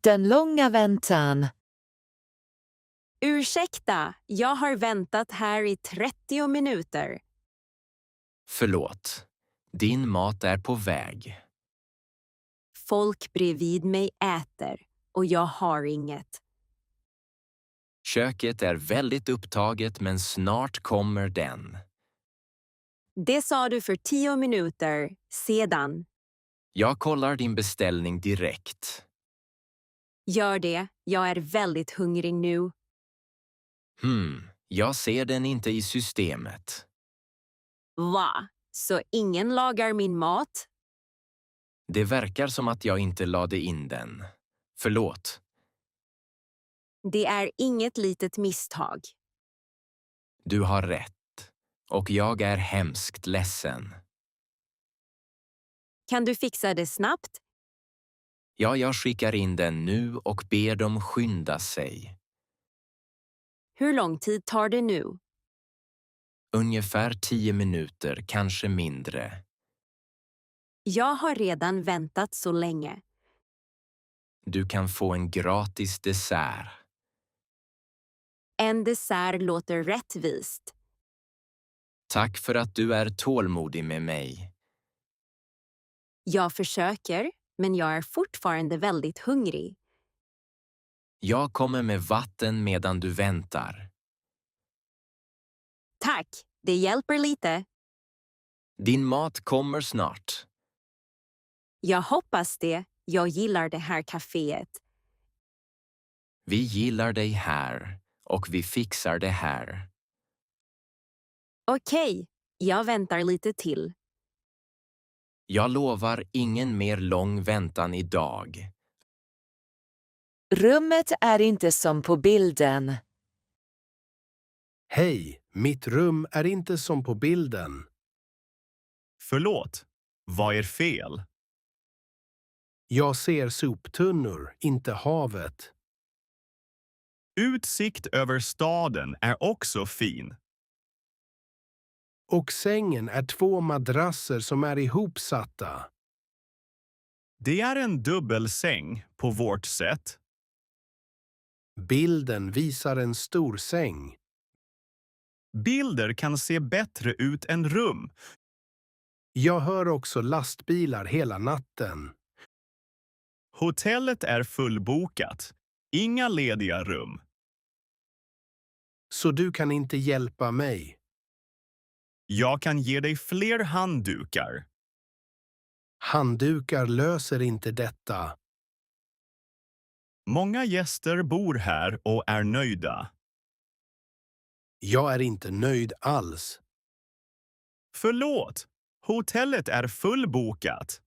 Den långa väntan. Ursäkta, jag har väntat här i 30 minuter. Förlåt. Din mat är på väg. Folk bredvid mig äter och jag har inget. Köket är väldigt upptaget men snart kommer den. Det sa du för 10 minuter sedan. Jag kollar din beställning direkt. Gör det, jag är väldigt hungrig nu. Jag ser den inte i systemet. Va? Så ingen lagar min mat? Det verkar som att jag inte lade in den. Förlåt. Det är inget litet misstag. Du har rätt. Och jag är hemskt ledsen. Kan du fixa det snabbt? Ja, jag skickar in den nu och ber dem skynda sig. Hur lång tid tar det nu? Ungefär 10 minuter, kanske mindre. Jag har redan väntat så länge. Du kan få en gratis dessert. En dessert låter rättvist. Tack för att du är tålmodig med mig. Jag försöker, men jag är fortfarande väldigt hungrig. Jag kommer med vatten medan du väntar. Tack, det hjälper lite. Din mat kommer snart. Jag hoppas det. Jag gillar det här kaféet. Vi gillar dig här och vi fixar det här. Okej, jag väntar lite till. Jag lovar ingen mer lång väntan idag. Rummet är inte som på bilden. Hej, mitt rum är inte som på bilden. Förlåt, vad är fel? Jag ser soptunnor, inte havet. Utsikt över staden är också fin. Och sängen är 2 madrasser som är ihopsatta. Det är en dubbelsäng på vårt sätt. Bilden visar en stor säng. Bilder kan se bättre ut än rum. Jag hör också lastbilar hela natten. Hotellet är fullbokat. Inga lediga rum. Så du kan inte hjälpa mig. Jag kan ge dig fler handdukar. Handdukar löser inte detta. Många gäster bor här och är nöjda. Jag är inte nöjd alls. Förlåt, hotellet är fullbokat.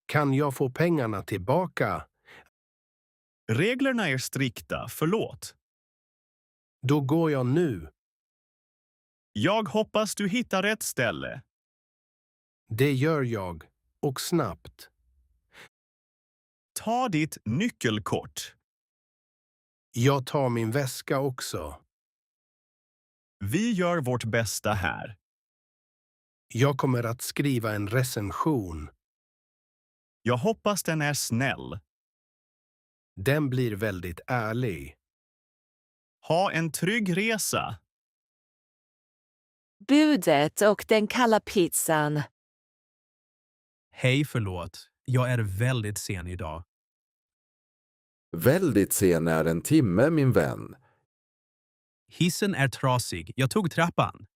Kan jag få pengarna tillbaka? Reglerna är strikta, förlåt. Då går jag nu. Jag hoppas du hittar rätt ställe. Det gör jag. Och snabbt. Ta ditt nyckelkort. Jag tar min väska också. Vi gör vårt bästa här. Jag kommer att skriva en recension. Jag hoppas den är snäll. Den blir väldigt ärlig. Ha en trygg resa. Budet och den kalla pizzan. Hej, förlåt. Jag är väldigt sen idag. Väldigt sen är en timme, min vän. Hissen är trasig. Jag tog trappan.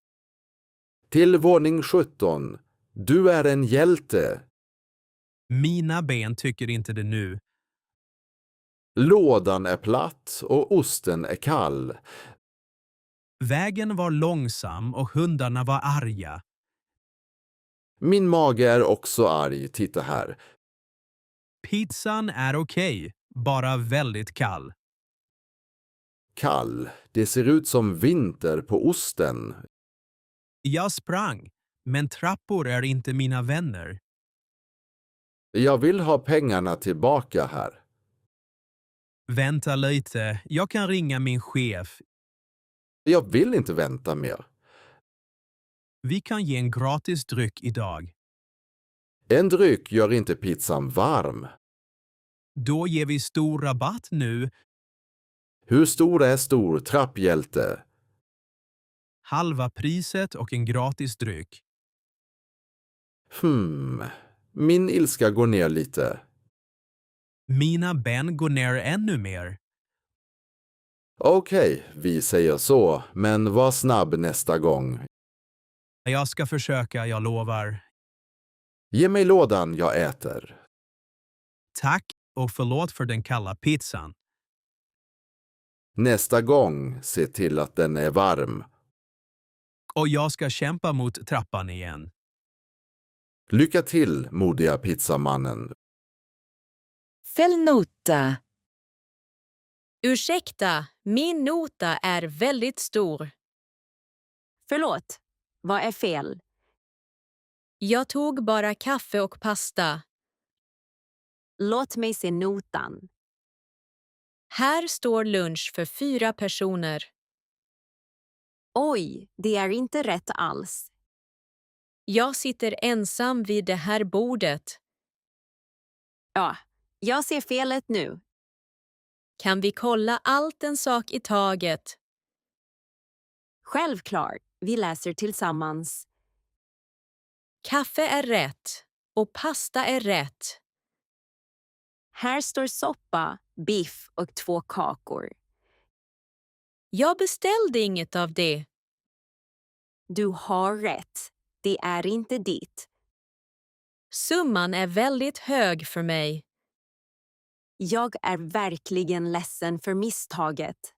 Till våning 17. Du är en hjälte. Mina ben tycker inte det nu. Lådan är platt och osten är kall. Vägen var långsam och hundarna var arga. Min mage är också arg, titta här. Pizzan är okej, bara väldigt kall. Kall. Det ser ut som vinter på osten. Jag sprang, men trappor är inte mina vänner. Jag vill ha pengarna tillbaka här. Vänta lite, jag kan ringa min chef. Jag vill inte vänta mer. Vi kan ge en gratis dryck idag. En dryck gör inte pizzan varm. Då ger vi stor rabatt nu. Hur stor är stor, trapphjälte? Halva priset och en gratis dryck. Min ilska går ner lite. Mina ben går ner ännu mer. Okej, vi säger så, men var snabb nästa gång. Jag ska försöka, jag lovar. Ge mig lådan, jag äter. Tack och förlåt för den kalla pizzan. Nästa gång, se till att den är varm. Och jag ska kämpa mot trappan igen. Lycka till, modiga pizzamannen. Fel nota. Ursäkta, min nota är väldigt stor. Förlåt, vad är fel? Jag tog bara kaffe och pasta. Låt mig se notan. Här står lunch för 4 personer. Oj, det är inte rätt alls. Jag sitter ensam vid det här bordet. Ja, jag ser felet nu. Kan vi kolla allt en sak i taget? Självklart, vi läser tillsammans. Kaffe är rätt och pasta är rätt. Här står soppa, biff och 2 kakor. Jag beställde inget av det. Du har rätt. Det är inte ditt. Summan är väldigt hög för mig. Jag är verkligen ledsen för misstaget.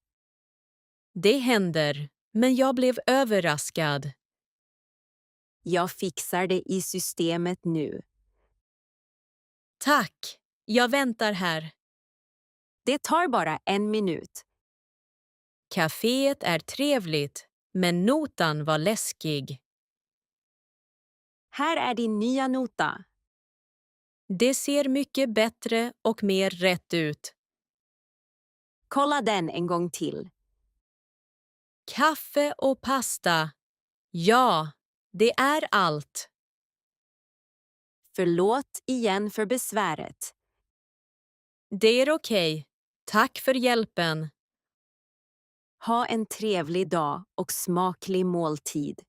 Det händer, men jag blev överraskad. Jag fixar det i systemet nu. Tack, jag väntar här. Det tar bara 1 minut. Caféet är trevligt, men notan var läskig. Här är din nya nota. Det ser mycket bättre och mer rätt ut. Kolla den en gång till. Kaffe och pasta. Ja, det är allt. Förlåt igen för besväret. Det är okej. Tack för hjälpen. Ha en trevlig dag och smaklig måltid.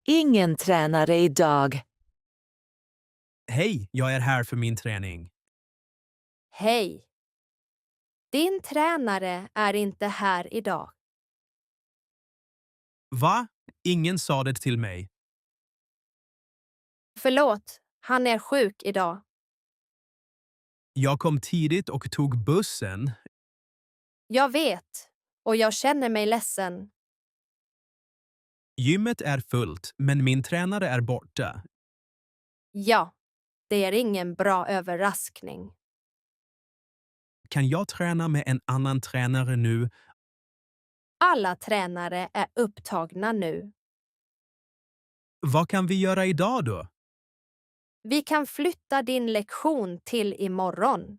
Ingen tränare idag. Hej, jag är här för min träning. Hej! Din tränare är inte här idag. Va? Ingen sa det till mig. Förlåt, han är sjuk idag. Jag kom tidigt och tog bussen. Jag vet, och jag känner mig ledsen. Gymmet är fullt, men min tränare är borta. Ja, det är ingen bra överraskning. Kan jag träna med en annan tränare nu? Alla tränare är upptagna nu. Vad kan vi göra idag då? Vi kan flytta din lektion till imorgon.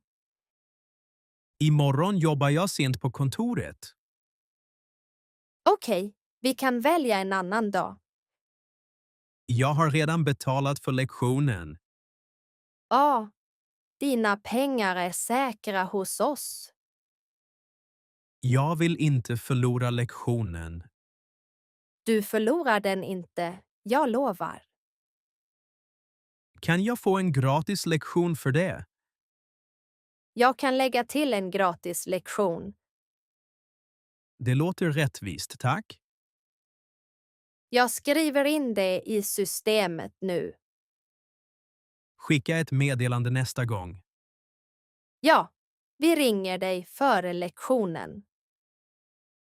Imorgon jobbar jag sent på kontoret. Okej, vi kan välja en annan dag. Jag har redan betalat för lektionen. Ja, dina pengar är säkra hos oss. Jag vill inte förlora lektionen. Du förlorar den inte, jag lovar. Kan jag få en gratis lektion för det? Jag kan lägga till en gratis lektion. Det låter rättvist, tack. Jag skriver in det i systemet nu. Skicka ett meddelande nästa gång. Ja, vi ringer dig före lektionen.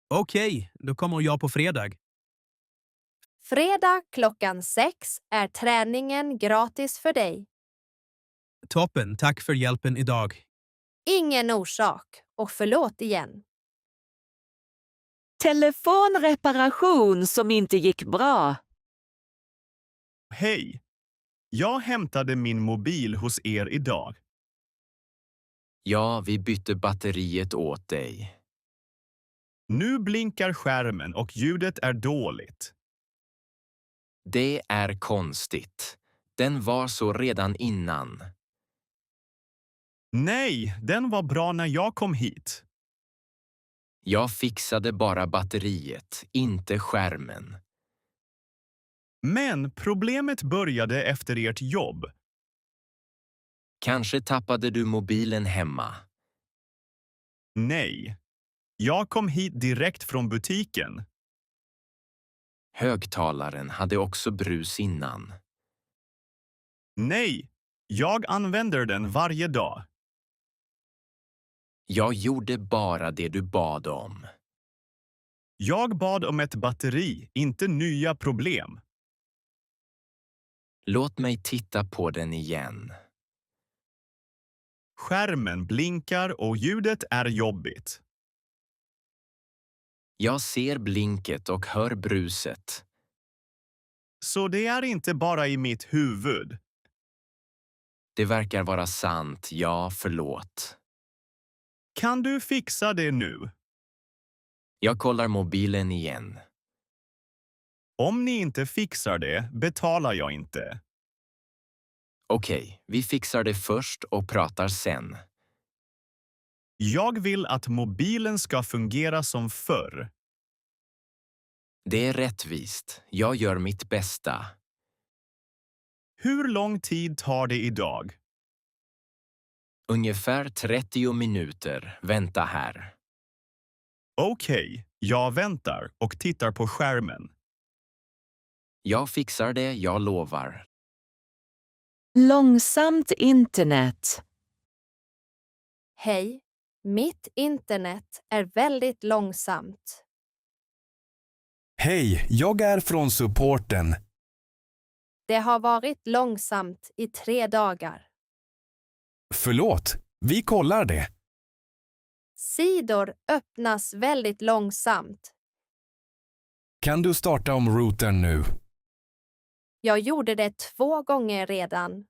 Okej, då kommer jag på fredag. Fredag klockan 6 är träningen gratis för dig. Toppen, tack för hjälpen idag. Ingen orsak, och förlåt igen. Telefonreparation som inte gick bra. Hej! Jag hämtade min mobil hos er idag. Ja, vi bytte batteriet åt dig. Nu blinkar skärmen och ljudet är dåligt. Det är konstigt. Den var så redan innan. Nej, den var bra när jag kom hit. Jag fixade bara batteriet, inte skärmen. Men problemet började efter ert jobb. Kanske tappade du mobilen hemma. Nej. Jag kom hit direkt från butiken. Högtalaren hade också brus innan. Nej, jag använder den varje dag. Jag gjorde bara det du bad om. Jag bad om ett batteri, inte nya problem. Låt mig titta på den igen. Skärmen blinkar och ljudet är jobbigt. Jag ser blinket och hör bruset. Så det är inte bara i mitt huvud. Det verkar vara sant, ja, förlåt. Kan du fixa det nu? Jag kollar mobilen igen. Om ni inte fixar det betalar jag inte. Okej, vi fixar det först och pratar sen. Jag vill att mobilen ska fungera som förr. Det är rättvist. Jag gör mitt bästa. Hur lång tid tar det idag? Ungefär 30 minuter. Vänta här. Okej, jag väntar och tittar på skärmen. Jag fixar det, jag lovar. Långsamt internet. Hej, mitt internet är väldigt långsamt. Hej, jag är från supporten. Det har varit långsamt i 3 dagar. Förlåt, vi kollar det. Sidor öppnas väldigt långsamt. Kan du starta om routern nu? Jag gjorde det 2 gånger redan.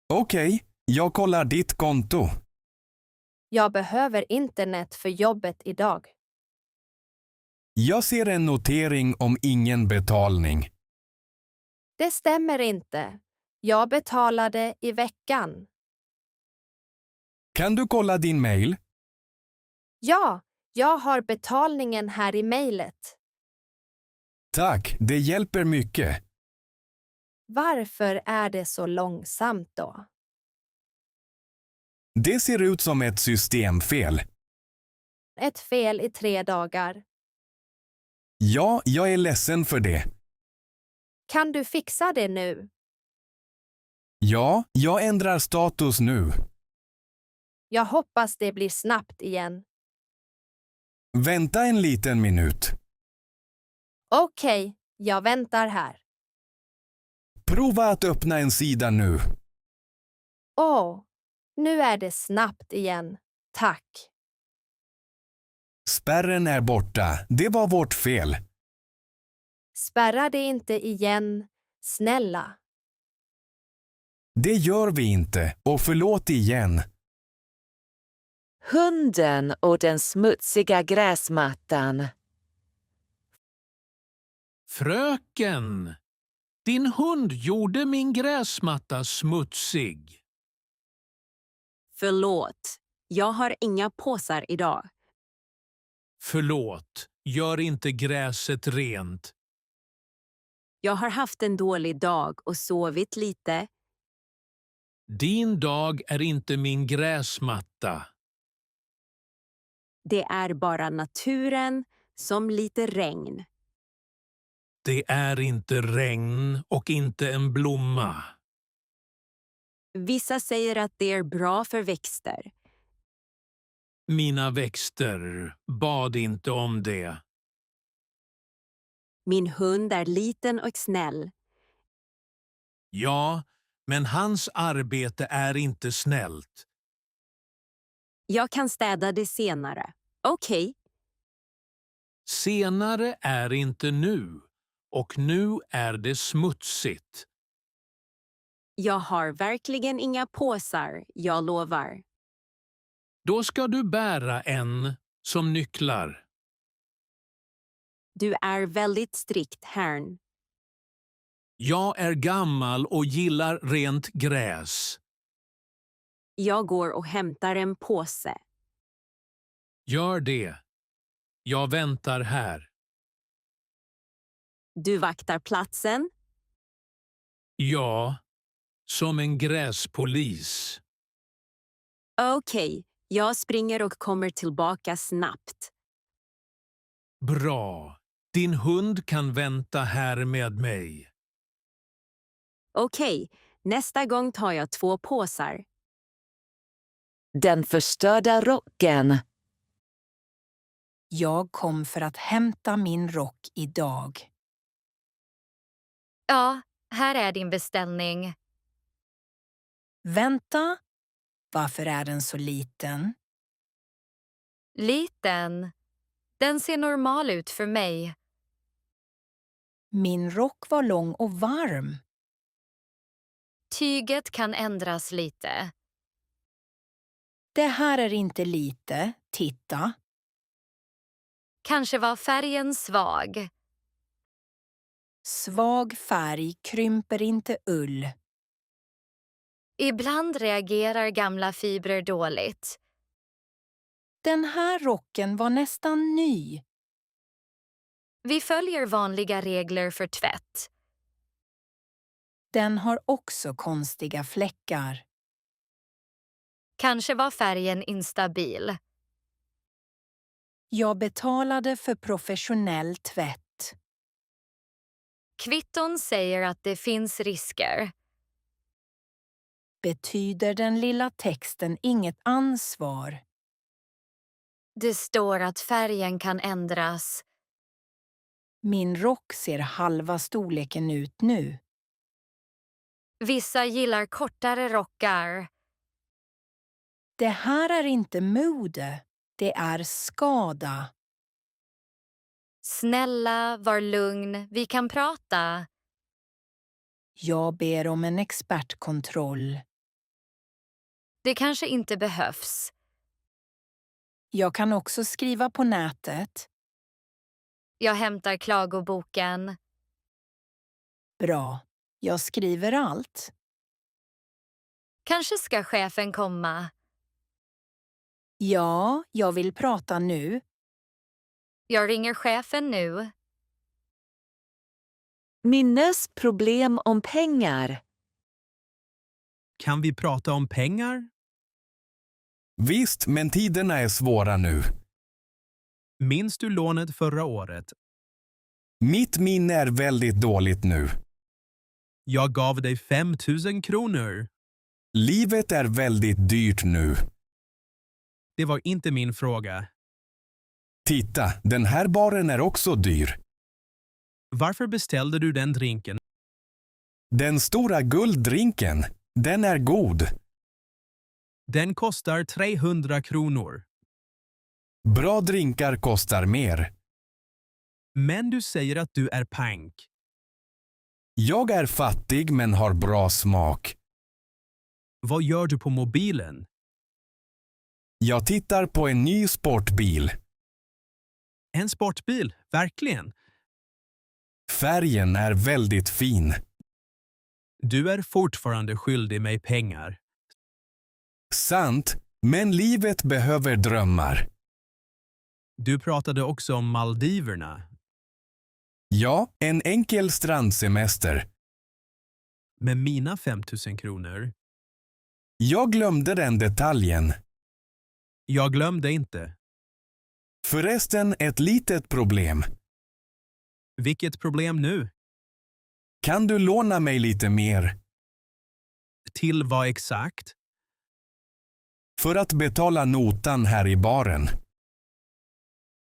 Okej, jag kollar ditt konto. Jag behöver internet för jobbet idag. Jag ser en notering om ingen betalning. Det stämmer inte. Jag betalade i veckan. Kan du kolla din mail? Ja, jag har betalningen här i mejlet. Tack, det hjälper mycket. Varför är det så långsamt då? Det ser ut som ett systemfel. Ett fel i 3 dagar. Ja, jag är ledsen för det. Kan du fixa det nu? Ja, jag ändrar status nu. Jag hoppas det blir snabbt igen. Vänta en liten minut. Okej, jag väntar här. Prova att öppna en sida nu. Åh, nu är det snabbt igen. Tack. Spärren är borta. Det var vårt fel. Spärra det inte igen, snälla. Det gör vi inte, och förlåt igen. Hunden och den smutsiga gräsmattan. Fröken, din hund gjorde min gräsmatta smutsig. Förlåt, jag har inga påsar idag. Förlåt, gör inte gräset rent. Jag har haft en dålig dag och sovit lite. Din dag är inte min gräsmatta. Det är bara naturen, som lite regn. Det är inte regn och inte en blomma. Vissa säger att det är bra för växter. Mina växter, bad inte om det. Min hund är liten och snäll. Ja, men hans arbete är inte snällt. Jag kan städa det senare. Okej. Senare är inte nu, och nu är det smutsigt. Jag har verkligen inga påsar, jag lovar. Då ska du bära en som nycklar. Du är väldigt strikt, herrn. Jag är gammal och gillar rent gräs. Jag går och hämtar en påse. Gör det. Jag väntar här. Du vaktar platsen. Ja, som en gräspolis. Okej, jag springer och kommer tillbaka snabbt. Bra. Din hund kan vänta här med mig. Okej, nästa gång tar jag 2 påsar. Den förstörda rocken. Jag kom för att hämta min rock idag. Ja, här är din beställning. Vänta, varför är den så liten? Liten. Den ser normal ut för mig. Min rock var lång och varm. Tyget kan ändras lite. Det här är inte lite, titta. Kanske var färgen svag. Svag färg krymper inte ull. Ibland reagerar gamla fibrer dåligt. Den här rocken var nästan ny. Vi följer vanliga regler för tvätt. Den har också konstiga fläckar. Kanske var färgen instabil. Jag betalade för professionell tvätt. Kvitton säger att det finns risker. Betyder den lilla texten inget ansvar? Det står att färgen kan ändras. Min rock ser halva storleken ut nu. Vissa gillar kortare rockar. Det här är inte mode, det är skada. Snälla, var lugn, vi kan prata. Jag ber om en expertkontroll. Det kanske inte behövs. Jag kan också skriva på nätet. Jag hämtar klagoboken. Bra, jag skriver allt. Kanske ska chefen komma. Ja, jag vill prata nu. Jag ringer chefen nu. Minnesproblem om pengar. Kan vi prata om pengar? Visst, men tiderna är svåra nu. Minns du lånet förra året? Mitt minne är väldigt dåligt nu. Jag gav dig 5 000 kronor. Livet är väldigt dyrt nu. Det var inte min fråga. Titta, den här baren är också dyr. Varför beställde du den drinken? Den stora gulddrinken, den är god. Den kostar 300 kronor. Bra drinkar kostar mer. Men du säger att du är pank. Jag är fattig men har bra smak. Vad gör du på mobilen? Jag tittar på en ny sportbil. En sportbil, verkligen. Färgen är väldigt fin. Du är fortfarande skyldig mig pengar. Sant, men livet behöver drömmar. Du pratade också om Maldiverna. Ja, en enkel strandsemester. Med mina 5 000 kronor. Jag glömde den detaljen. Jag glömde inte. Förresten, ett litet problem. Vilket problem nu? Kan du låna mig lite mer? Till vad exakt? För att betala notan här i baren.